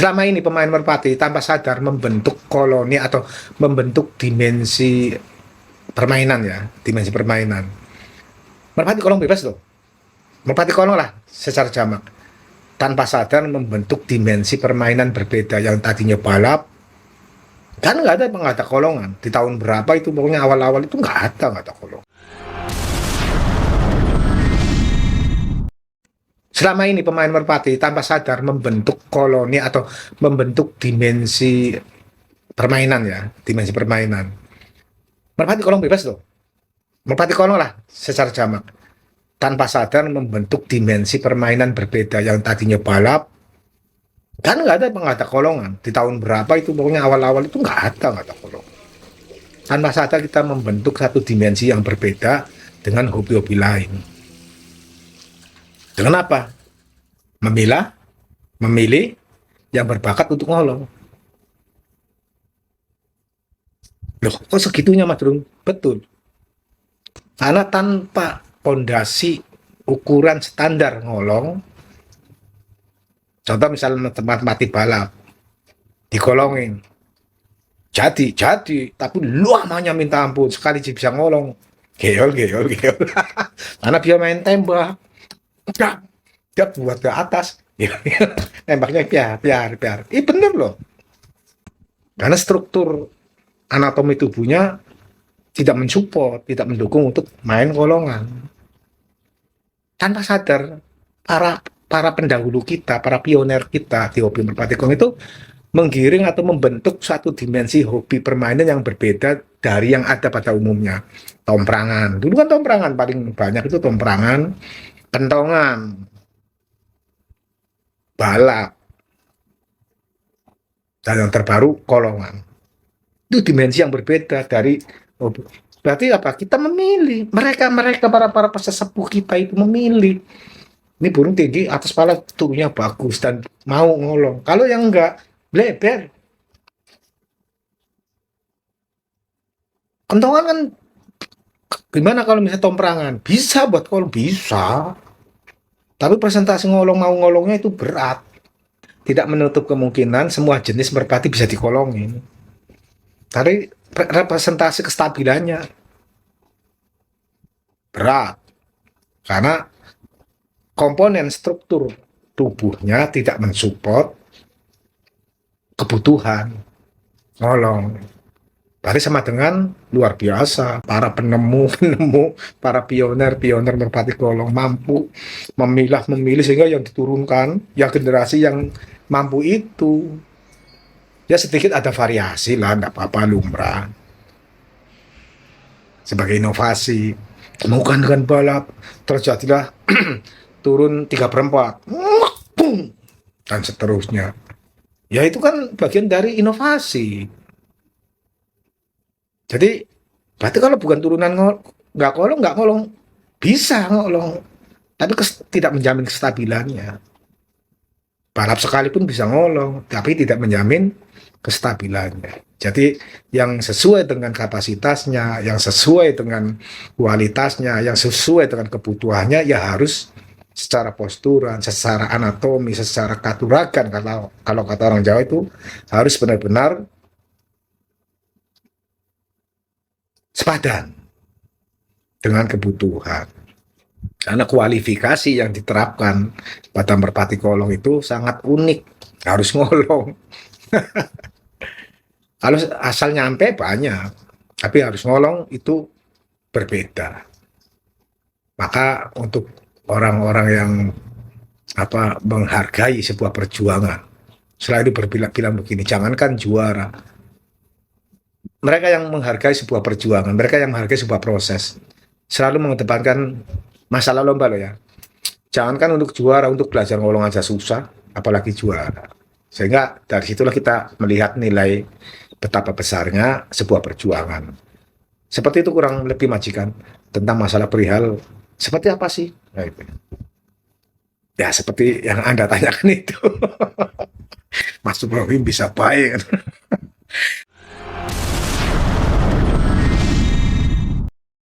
Selama ini pemain merpati tanpa sadar membentuk koloni atau membentuk dimensi permainan ya, dimensi permainan. Merpati kolong bebas loh. Merpati kolong lah secara jamak. Tanpa sadar membentuk dimensi permainan berbeda yang tadinya balap. Kan nggak ada kolongan. Di tahun berapa itu pokoknya awal-awal itu nggak ada kolong. Selama ini pemain merpati tanpa sadar membentuk koloni atau membentuk dimensi permainan ya, dimensi permainan. Merpati kolong bebas loh. Merpati kolong lah secara jamak. Tanpa sadar membentuk dimensi permainan berbeda yang tadinya balap. Kan nggak ada kolongan. Di tahun berapa itu pokoknya awal-awal itu nggak ada kolongan. Tanpa sadar kita membentuk satu dimensi yang berbeda dengan hobi-hobi lain. Dengan apa? Memilih yang berbakat untuk ngolong. Loh, kok segitunya Mas Drung? Betul. Karena tanpa pondasi ukuran standar ngolong, contoh misalnya tempat mati balap, dikolongin. Jadi, tapi lamanya minta ampun, sekali bisa ngolong. Geol. Karena dia main tembak. Dia buat ke atas. Tembaknya biar. Bener loh. Karena struktur anatomi tubuhnya tidak mensupport, tidak mendukung untuk main kolongan. Tanpa sadar, para pendahulu kita, para pioner kita di hobi merpati kolong itu menggiring atau membentuk suatu dimensi hobi permainan yang berbeda dari yang ada pada umumnya. Tomprangan. Dulu kan tomprangan paling banyak itu tomprangan, kentongan, balap, dan yang terbaru kolongan. Itu dimensi yang berbeda dari berarti apa? Kita memilih. Mereka para sesepuh kita itu memilih. Ini burung tinggi atas kepala tubuhnya bagus dan mau ngolong. Kalau yang enggak, bleber. Kentongan kan gimana kalau misalnya tomprangan? Bisa buat kolong, bisa. Tapi presentasi mau ngolongnya itu berat. Tidak menutup kemungkinan semua jenis merpati bisa dikolongin. Tapi representasi kestabilannya berat. Karena komponen struktur tubuhnya tidak mensupport kebutuhan ngolong. Berarti sama dengan luar biasa, para penemu, para pioner merpati kolong mampu memilih sehingga yang diturunkan, yang generasi yang mampu itu, ya sedikit ada variasi lah, enggak apa-apa, lumrah. Sebagai inovasi, temukan dengan balap, terjadilah turun 3/4, dan seterusnya. Ya itu kan bagian dari inovasi. Jadi berarti kalau bukan turunan nggak kolong bisa ngolong, tapi tidak menjamin kestabilannya. Balap sekalipun bisa ngolong, tapi tidak menjamin kestabilannya. Jadi yang sesuai dengan kapasitasnya, yang sesuai dengan kualitasnya, yang sesuai dengan kebutuhannya, ya harus secara posturan, secara anatomi, secara katuragan, kalau kata orang Jawa itu harus benar-benar sepadan dengan kebutuhan. Karena kualifikasi yang diterapkan pada merpati kolong itu sangat unik, harus ngolong. Kalau asal nyampe banyak, tapi harus ngolong itu berbeda. Maka untuk orang-orang yang menghargai sebuah perjuangan, selalu berbilang begini, jangankan juara, mereka yang menghargai sebuah perjuangan, mereka yang menghargai sebuah proses, selalu mengedepankan masalah lomba loh ya. Jangankan untuk juara, untuk belajar ngolong aja susah, apalagi juara. Sehingga dari situlah kita melihat nilai betapa besarnya sebuah perjuangan. Seperti itu kurang lebih majikan tentang masalah perihal seperti apa sih? Nah, itu. Ya seperti yang Anda tanyakan itu. Mas Ibrahim bisa baik.